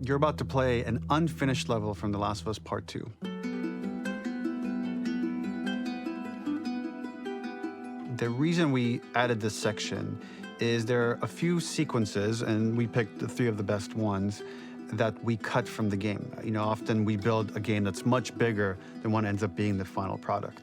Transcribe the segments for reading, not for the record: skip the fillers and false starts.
You're about to play an unfinished level from The Last of Us Part 2. The reason we added this section is there are a few sequences, and we picked the 3 of the best ones, that we cut from the game. Often we build a game that's much bigger than what ends up being the final product.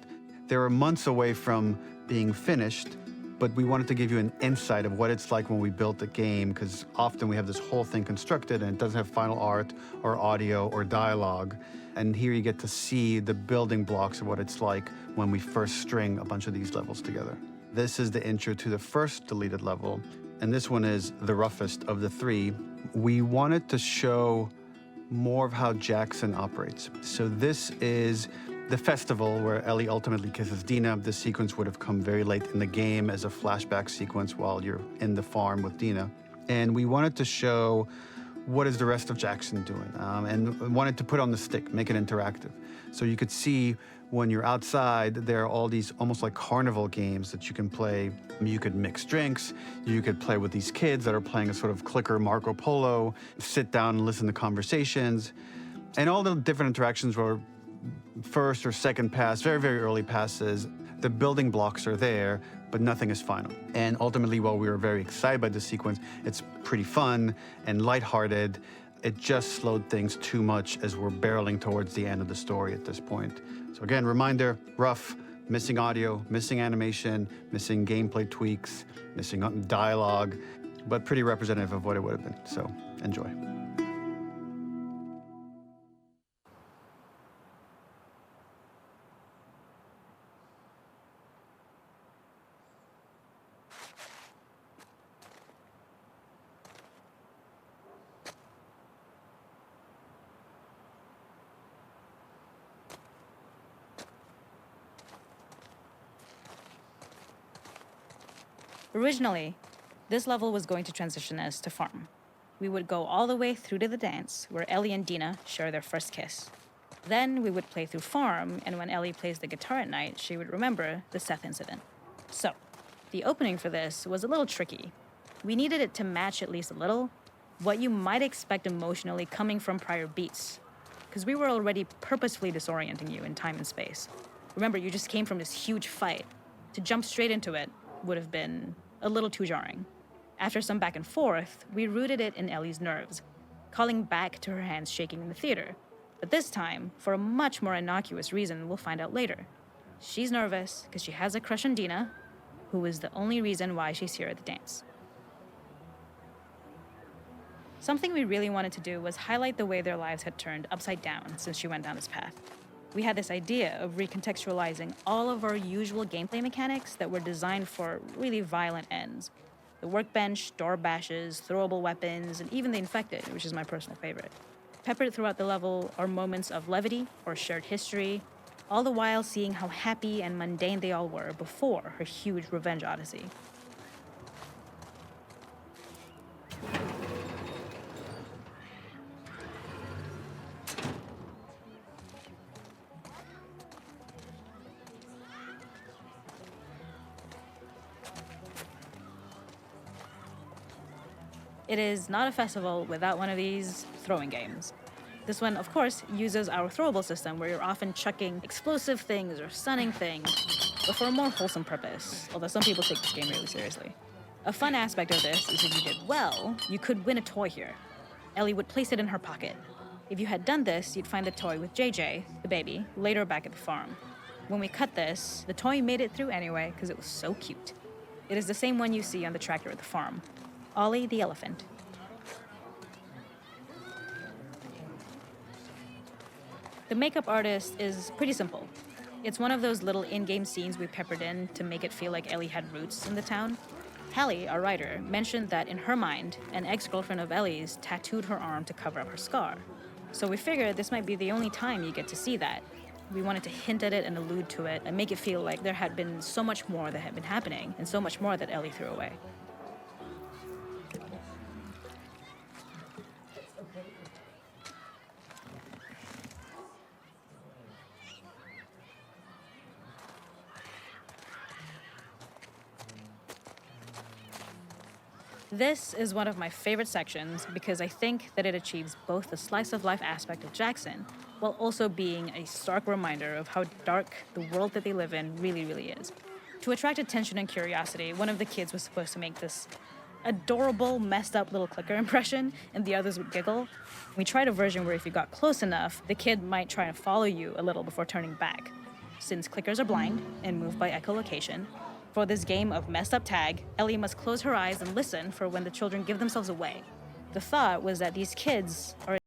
They were months away from being finished, but we wanted to give you an insight of what it's like when we built the game, because often we have this whole thing constructed and it doesn't have final art or audio or dialogue. And here you get to see the building blocks of what it's like when we first string a bunch of these levels together. This is the intro to the first deleted level, and this one is the roughest of the 3. We wanted to show more of how Jackson operates. So this is the festival where Ellie ultimately kisses Dina. This sequence would have come very late in the game as a flashback sequence while you're in the farm with Dina. And we wanted to show what is the rest of Jackson doing, and wanted to put on the stick, make it interactive. So you could see when you're outside, there are all these almost like carnival games that you can play. You could mix drinks, you could play with these kids that are playing a sort of clicker Marco Polo, sit down and listen to conversations. And all the different interactions were first or second pass, very, very early passes. The building blocks are there, but nothing is final. And ultimately, while we were very excited by the sequence, it's pretty fun and lighthearted. It just slowed things too much as we're barreling towards the end of the story at this point. So again, reminder, rough, missing audio, missing animation, missing gameplay tweaks, missing dialogue, but pretty representative of what it would have been. So enjoy. Originally, this level was going to transition us to farm. We would go all the way through to the dance, where Ellie and Dina share their first kiss. Then we would play through farm, and when Ellie plays the guitar at night, she would remember the Seth incident. So, the opening for this was a little tricky. We needed it to match at least a little what you might expect emotionally coming from prior beats, because we were already purposefully disorienting you in time and space. Remember, you just came from this huge fight. To jump straight into it would have been a little too jarring. After some back and forth, we rooted it in Ellie's nerves, calling back to her hands shaking in the theater. But this time, for a much more innocuous reason we'll find out later. She's nervous because she has a crush on Dina, who is the only reason why she's here at the dance. Something we really wanted to do was highlight the way their lives had turned upside down since she went down this path. We had this idea of recontextualizing all of our usual gameplay mechanics that were designed for really violent ends. The workbench, door bashes, throwable weapons, and even the infected, which is my personal favorite. Peppered throughout the level are moments of levity or shared history, all the while seeing how happy and mundane they all were before her huge revenge odyssey. It is not a festival without one of these throwing games. This one, of course, uses our throwable system where you're often chucking explosive things or stunning things, but for a more wholesome purpose, although some people take this game really seriously. A fun aspect of this is if you did well, you could win a toy here. Ellie would place it in her pocket. If you had done this, you'd find the toy with JJ, the baby, later back at the farm. When we cut this, the toy made it through anyway because it was so cute. It is the same one you see on the tractor at the farm. Ollie the elephant. The makeup artist is pretty simple. It's one of those little in-game scenes we peppered in to make it feel like Ellie had roots in the town. Hallie, our writer, mentioned that in her mind, an ex-girlfriend of Ellie's tattooed her arm to cover up her scar. So we figured this might be the only time you get to see that. We wanted to hint at it and allude to it and make it feel like there had been so much more that had been happening and so much more that Ellie threw away. This is one of my favorite sections because I think that it achieves both the slice of life aspect of Jackson while also being a stark reminder of how dark the world that they live in really is. To attract attention and curiosity, one of the kids was supposed to make this adorable, messed up little clicker impression, and the others would giggle. We tried a version where if you got close enough, the kid might try to follow you a little before turning back. Since clickers are blind and move by echolocation, for this game of messed up tag, Ellie must close her eyes and listen for when the children give themselves away. The thought was that these kids are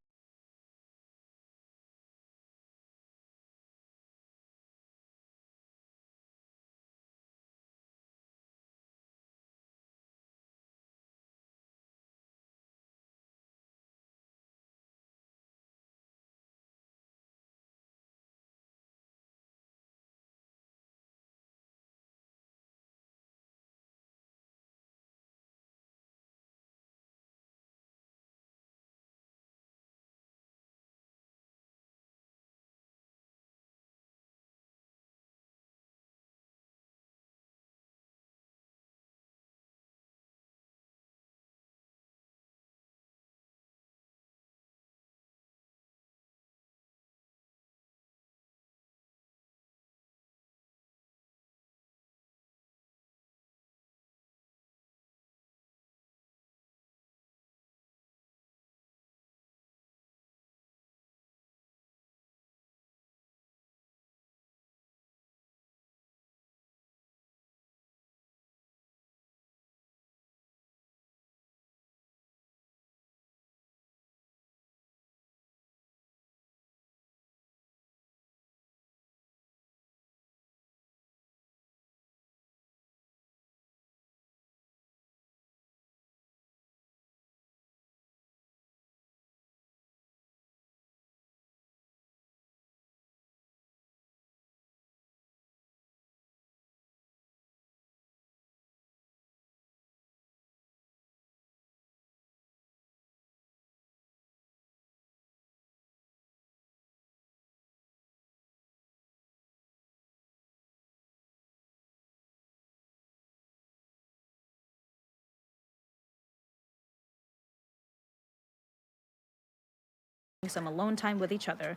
some alone time with each other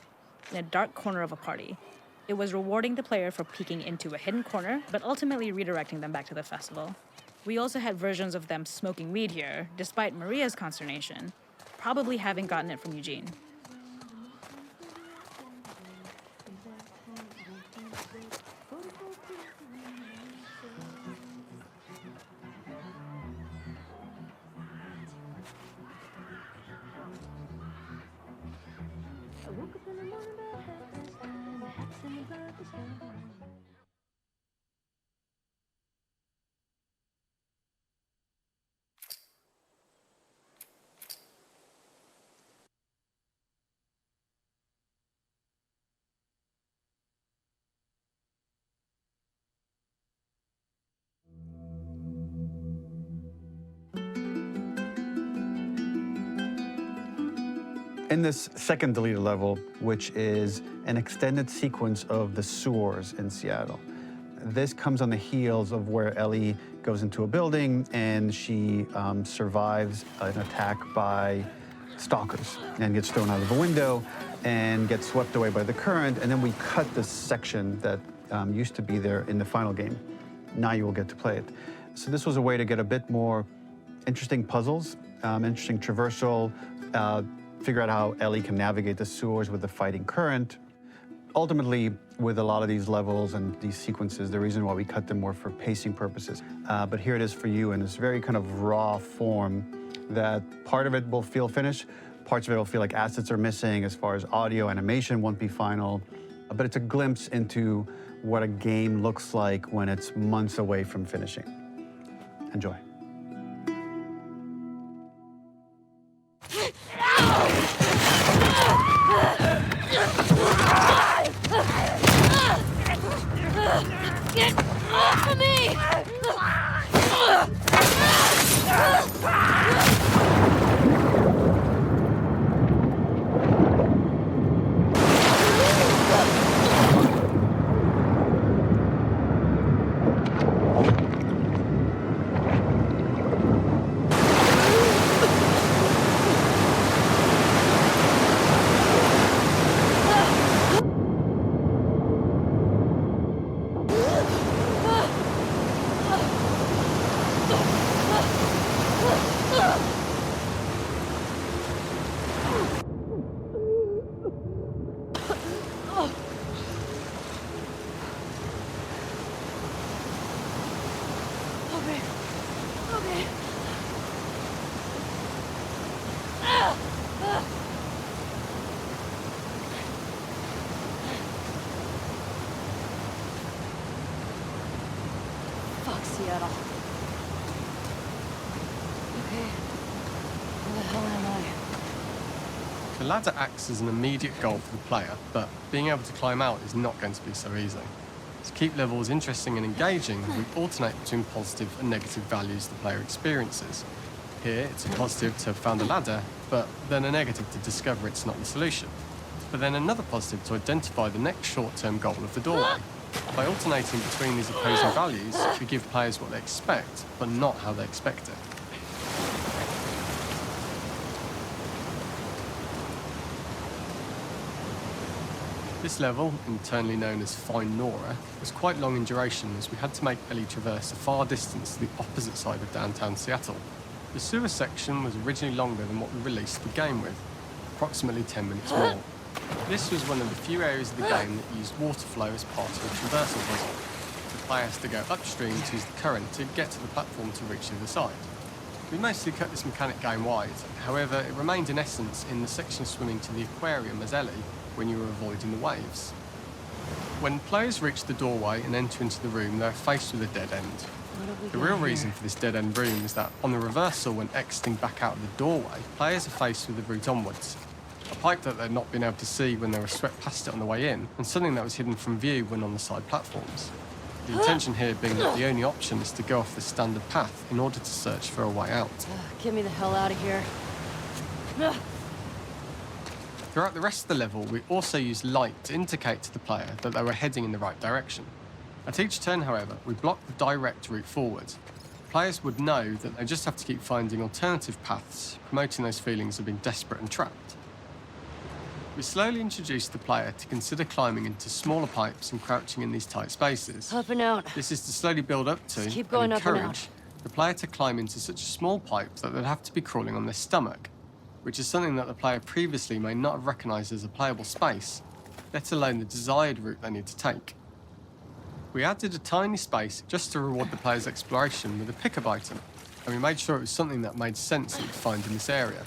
in a dark corner of a party. It was rewarding the player for peeking into a hidden corner, but ultimately redirecting them back to the festival. We also had versions of them smoking weed here, despite Maria's consternation, probably having gotten it from Eugene. In this second deleted level, which is an extended sequence of the sewers in Seattle, this comes on the heels of where Ellie goes into a building and she survives an attack by stalkers and gets thrown out of a window and gets swept away by the current. And then we cut this section that used to be there in the final game. Now you will get to play it. So this was a way to get a bit more interesting puzzles, interesting traversal, figure out how Ellie can navigate the sewers with the fighting current. Ultimately, with a lot of these levels and these sequences, the reason why we cut them were for pacing purposes. But here it is for you in this very kind of raw form that part of it will feel finished, parts of it will feel like assets are missing as far as audio, animation won't be final. But it's a glimpse into what a game looks like when it's months away from finishing. Enjoy. Get off of me! Fuck, Seattle. Okay. Where the hell am I? The ladder acts as an immediate goal for the player, but being able to climb out is not going to be so easy. To keep levels interesting and engaging, we alternate between positive and negative values the player experiences. Here, it's a positive to have found a ladder, but then a negative to discover it's not the solution. But then another positive to identify the next short-term goal of the doorway. By alternating between these opposing values, we give players what they expect, but not how they expect it. This level, internally known as Find Nora, was quite long in duration as we had to make Ellie traverse a far distance to the opposite side of downtown Seattle. The sewer section was originally longer than what we released the game with, approximately 10 minutes more. This was one of the few areas of the game that used water flow as part of the traversal puzzle. The player has to go upstream to use the current to get to the platform to reach the other side. We mostly cut this mechanic game-wide, however it remained in essence in the section swimming to the aquarium as Ellie when you were avoiding the waves. When players reach the doorway and enter into the room, they're faced with a dead end. The real reason for this dead-end room is that on the reversal, when exiting back out of the doorway, players are faced with the route onwards. A pipe that they'd not been able to see when they were swept past it on the way in, and something that was hidden from view when on the side platforms. The intention here being that the only option is to go off the standard path in order to search for a way out. Get me the hell out of here. Throughout the rest of the level, we also used light to indicate to the player that they were heading in the right direction. At each turn, however, we blocked the direct route forward. Players would know that they just have to keep finding alternative paths, promoting those feelings of being desperate and trapped. We slowly introduced the player to consider climbing into smaller pipes and crouching in these tight spaces. Up and out. This is to slowly build up to Just keep going and up and encourage the player to climb into such a small pipe that they'd have to be crawling on their stomach, which is something that the player previously may not have recognised as a playable space, let alone the desired route they need to take. We added a tiny space just to reward the player's exploration with a pickup item, and we made sure it was something that made sense that you'd find in this area.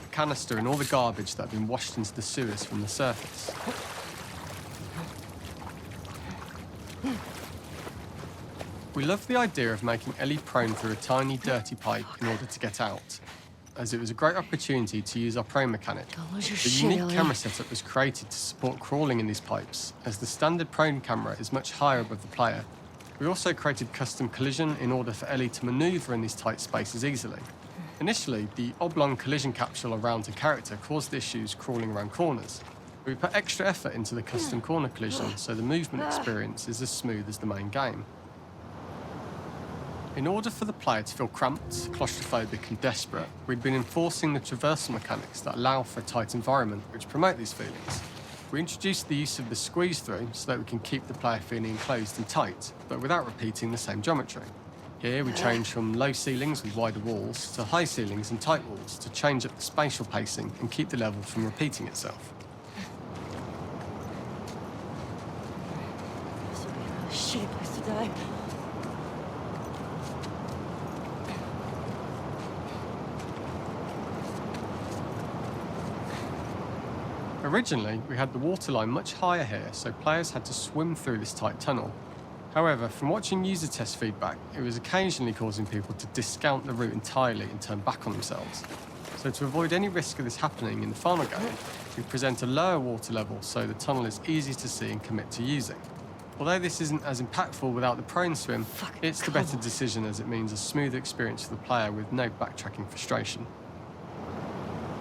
A canister and all the garbage that had been washed into the sewers from the surface. We loved the idea of making Ellie prone through a tiny, dirty pipe in order to get out, as it was a great opportunity to use our prone mechanic. Don't lose your The shit, unique Ellie. camera setup was created to support crawling in these pipes, as the standard prone camera is much higher above the player. We also created custom collision in order for Ellie to manoeuvre in these tight spaces easily. Initially, the oblong collision capsule around her character caused issues crawling around corners. We put extra effort into the custom corner collision, so the movement experience is as smooth as the main game. In order for the player to feel cramped, claustrophobic and desperate, we'd been enforcing the traversal mechanics that allow for a tight environment which promote these feelings. We introduced the use of the squeeze-through so that we can keep the player feeling enclosed and tight, but without repeating the same geometry. Here we change from low ceilings with wider walls to high ceilings and tight walls to change up the spatial pacing and keep the level from repeating itself. This would be a really shitty place to die. Originally, we had the waterline much higher here, so players had to swim through this tight tunnel. However, from watching user test feedback, it was occasionally causing people to discount the route entirely and turn back on themselves. So to avoid any risk of this happening in the final game, we present a lower water level so the tunnel is easy to see and commit to using. Although this isn't as impactful without the prone swim, it's the better decision as it means a smoother experience for the player with no backtracking frustration.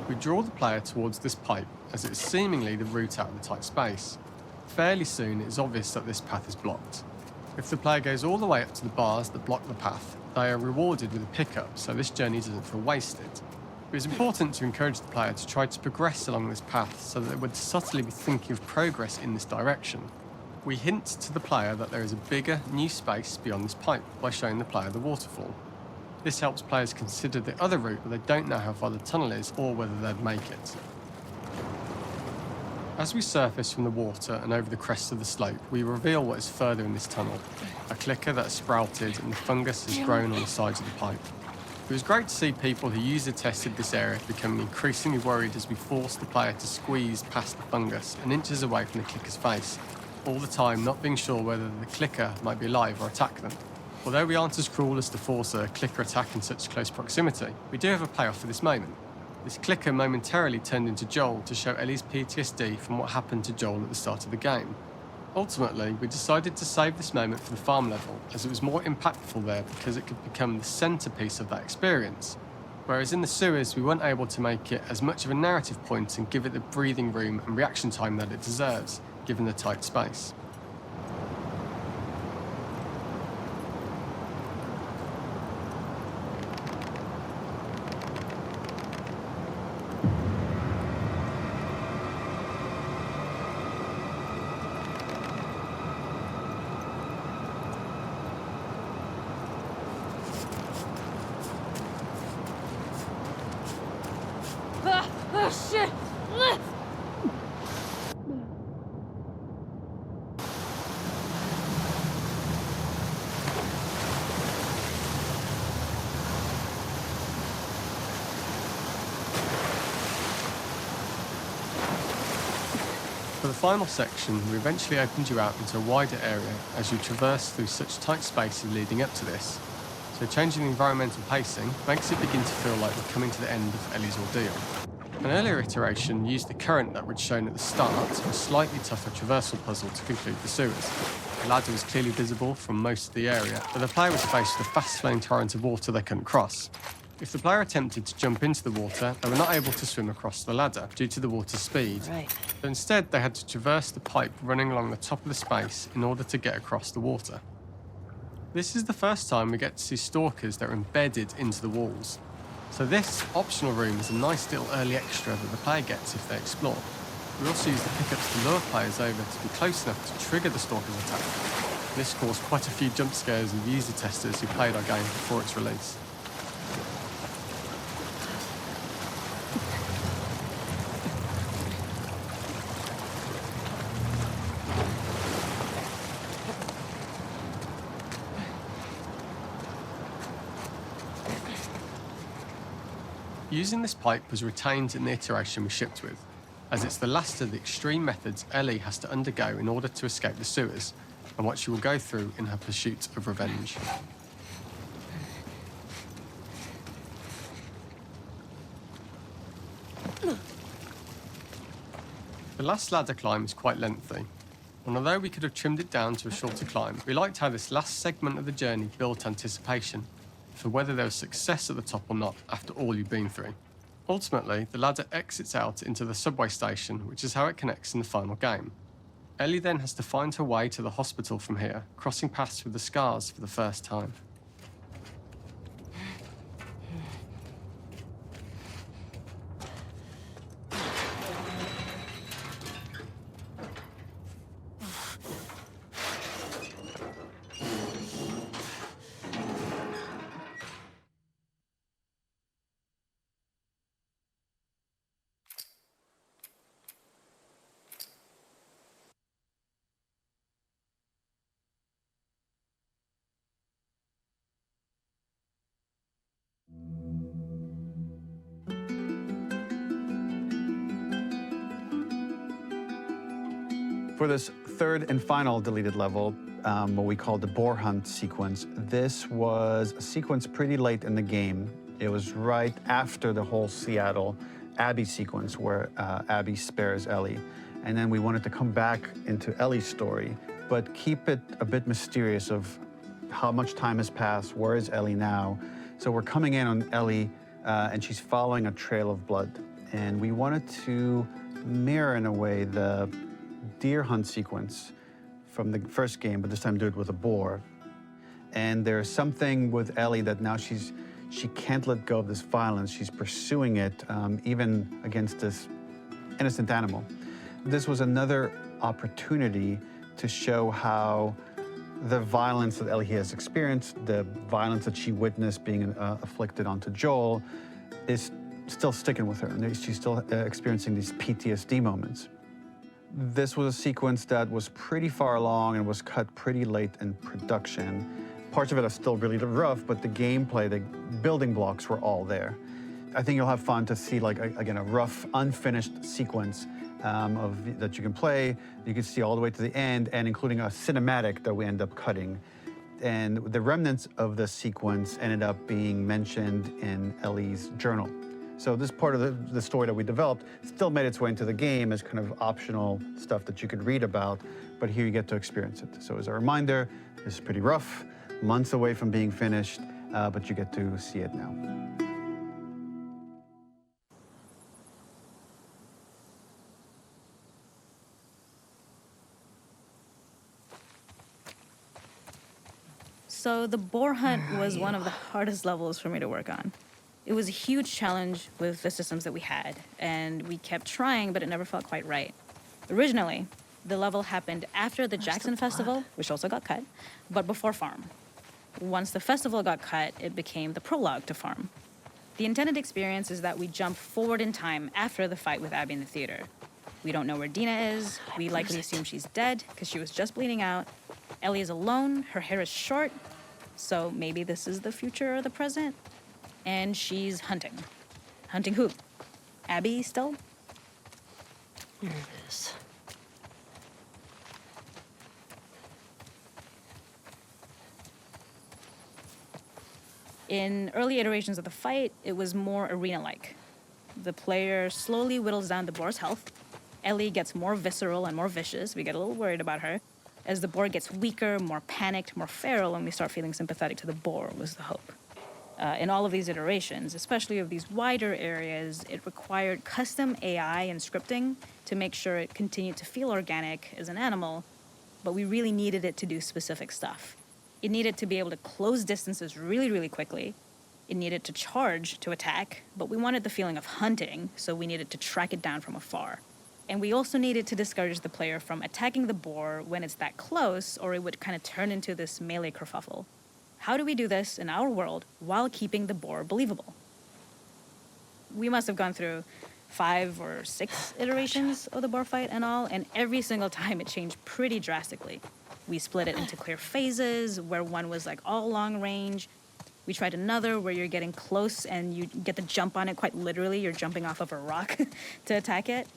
We draw the player towards this pipe as it is seemingly the route out of the tight space. Fairly soon it is obvious that this path is blocked. If the player goes all the way up to the bars that block the path, they are rewarded with a pickup, so this journey doesn't feel wasted. It is important to encourage the player to try to progress along this path so that they would subtly be thinking of progress in this direction. We hint to the player that there is a bigger, new space beyond this pipe by showing the player the waterfall. This helps players consider the other route where they don't know how far the tunnel is or whether they'd make it. As we surface from the water and over the crest of the slope, we reveal what is further in this tunnel. A clicker that has sprouted and the fungus has grown on the sides of the pipe. It was great to see people who user-tested this area becoming increasingly worried as we forced the player to squeeze past the fungus and inches away from the clicker's face, all the time not being sure whether the clicker might be alive or attack them. Although we aren't as cruel as to force a clicker attack in such close proximity, we do have a payoff for this moment. This clicker momentarily turned into Joel to show Ellie's PTSD from what happened to Joel at the start of the game. Ultimately, we decided to save this moment for the farm level, as it was more impactful there because it could become the centrepiece of that experience. Whereas in the sewers, we weren't able to make it as much of a narrative point and give it the breathing room and reaction time that it deserves, given the tight space. Oh, shit! For the final section, we eventually opened you out into a wider area as you traverse through such tight spaces leading up to this. So changing the environmental pacing makes it begin to feel like we're coming to the end of Ellie's ordeal. An earlier iteration used the current that we'd shown at the start to a slightly tougher traversal puzzle to conclude the sewers. The ladder was clearly visible from most of the area, but the player was faced with a fast-flowing torrent of water they couldn't cross. If the player attempted to jump into the water, they were not able to swim across the ladder due to the water's speed. Right. But instead, they had to traverse the pipe running along the top of the space in order to get across the water. This is the first time we get to see stalkers that are embedded into the walls. So this optional room is a nice little early extra that the player gets if they explore. We also use the pickups to lure players over to be close enough to trigger the stalker's attack. This caused quite a few jump scares with user testers who played our game before its release. Using this pipe was retained in the iteration we shipped with, as it's the last of the extreme methods Ellie has to undergo in order to escape the sewers, and what she will go through in her pursuit of revenge. The last ladder climb is quite lengthy, and although we could have trimmed it down to a shorter climb, we liked how this last segment of the journey built anticipation for whether there was success at the top or not after all you've been through. Ultimately, the ladder exits out into the subway station, which is how it connects in the final game. Ellie then has to find her way to the hospital from here, crossing paths with the scars for the first time. For this third and final deleted level, what we call the boar hunt sequence, this was a sequence pretty late in the game. It was right after the whole Seattle Abby sequence where Abby spares Ellie. And then we wanted to come back into Ellie's story, but keep it a bit mysterious of how much time has passed, where is Ellie now? So we're coming in on Ellie and she's following a trail of blood. And we wanted to mirror in a way the deer hunt sequence from the first game, but this time do it with a boar. And there's something with Ellie that now she can't let go of this violence. She's pursuing it, even against this innocent animal. This was another opportunity to show how the violence that Ellie has experienced, the violence that she witnessed being afflicted onto Joel, is still sticking with her. And she's still experiencing these PTSD moments. This was a sequence that was pretty far along and was cut pretty late in production. Parts of it are still really rough, but the gameplay, the building blocks were all there. I think you'll have fun to see, like, again, a rough, unfinished sequence that you can play. You can see all the way to the end, and including a cinematic that we end up cutting. And the remnants of the sequence ended up being mentioned in Ellie's journal. So this part of the story that we developed still made its way into the game as kind of optional stuff that you could read about, but here you get to experience it. So as a reminder, this is pretty rough, months away from being finished, but you get to see it now. So the boar hunt was one of the hardest levels for me to work on. It was a huge challenge with the systems that we had, and we kept trying, but it never felt quite right. Originally, the level happened after the Jackson Festival, which also got cut, but before Farm. Once the festival got cut, it became the prologue to Farm. The intended experience is that we jump forward in time after the fight with Abby in the theater. We don't know where Dina is. We likely assume she's dead because she was just bleeding out. Ellie is alone. Her hair is short. So maybe this is the future or the present. And she's hunting. Hunting who? Abby still? Here it is. In early iterations of the fight, it was more arena-like. The player slowly whittles down the boar's health. Ellie gets more visceral and more vicious. We get a little worried about her. As the boar gets weaker, more panicked, more feral, and we start feeling sympathetic to the boar was the hope. In all of these iterations, especially of these wider areas, it required custom AI and scripting to make sure it continued to feel organic as an animal, but we really needed it to do specific stuff. It needed to be able to close distances really, really quickly. It needed to charge to attack, but we wanted the feeling of hunting, so we needed to track it down from afar. And we also needed to discourage the player from attacking the boar when it's that close, or it would kind of turn into this melee kerfuffle. How do we do this in our world while keeping the boar believable? We must have gone through 5 or 6 iterations of the boar fight and all, and every single time it changed pretty drastically. We split it into clear phases, where one was like all long range. We tried another where you're getting close and you get the jump on it quite literally. You're jumping off of a rock to attack it.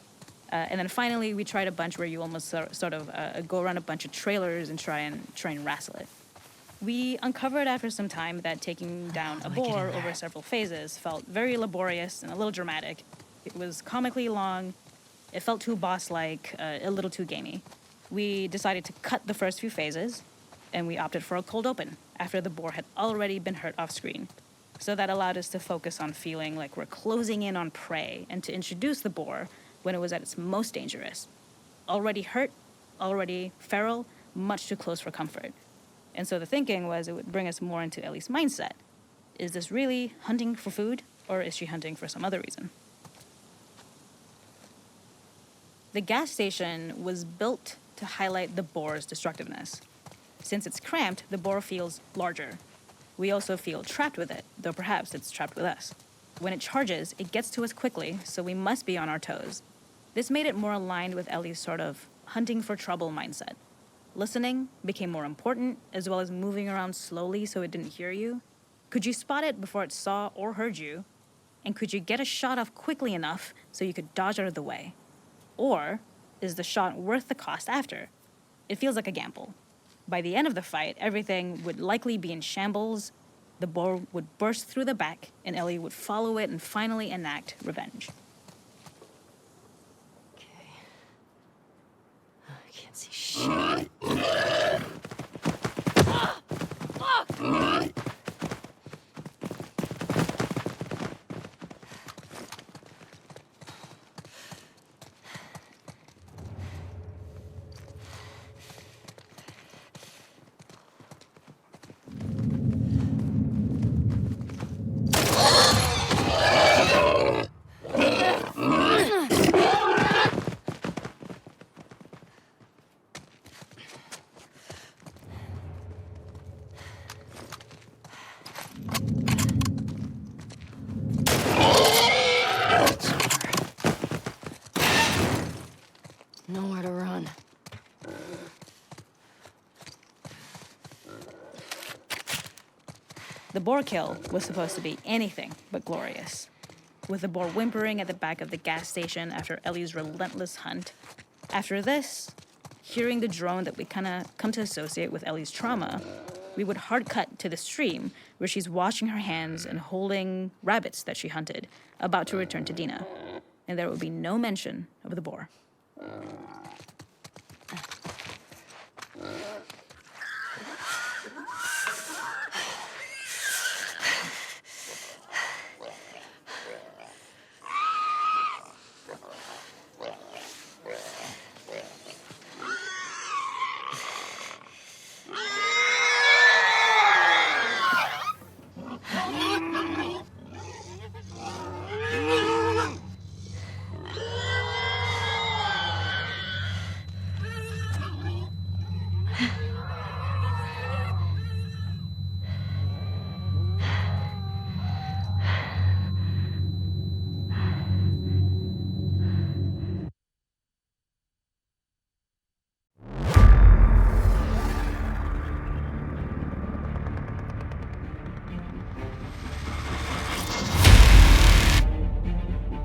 And then finally, we tried a bunch where you almost sort of go around a bunch of trailers and try and wrestle it. We uncovered after some time that taking down a boar over several phases felt very laborious and a little dramatic. It was comically long. It felt too boss-like, a little too gamey. We decided to cut the first few phases, and we opted for a cold open after the boar had already been hurt off screen. So that allowed us to focus on feeling like we're closing in on prey and to introduce the boar when it was at its most dangerous. Already hurt, already feral, much too close for comfort. And so the thinking was it would bring us more into Ellie's mindset. Is this really hunting for food, or is she hunting for some other reason? The gas station was built to highlight the boar's destructiveness. Since it's cramped, the boar feels larger. We also feel trapped with it, though perhaps it's trapped with us. When it charges, it gets to us quickly, so we must be on our toes. This made it more aligned with Ellie's sort of hunting for trouble mindset. Listening became more important, as well as moving around slowly so it didn't hear you. Could you spot it before it saw or heard you? And could you get a shot off quickly enough so you could dodge out of the way? Or is the shot worth the cost after? It feels like a gamble. By the end of the fight, everything would likely be in shambles. The boar would burst through the back, and Ellie would follow it and finally enact revenge. Okay. I can't see shit. boar kill was supposed to be anything but glorious. With the boar whimpering at the back of the gas station after Ellie's relentless hunt. After this, hearing the drone that we kind of come to associate with Ellie's trauma, we would hard cut to the stream where she's washing her hands and holding rabbits that she hunted, about to return to Dina. And there would be no mention of the boar.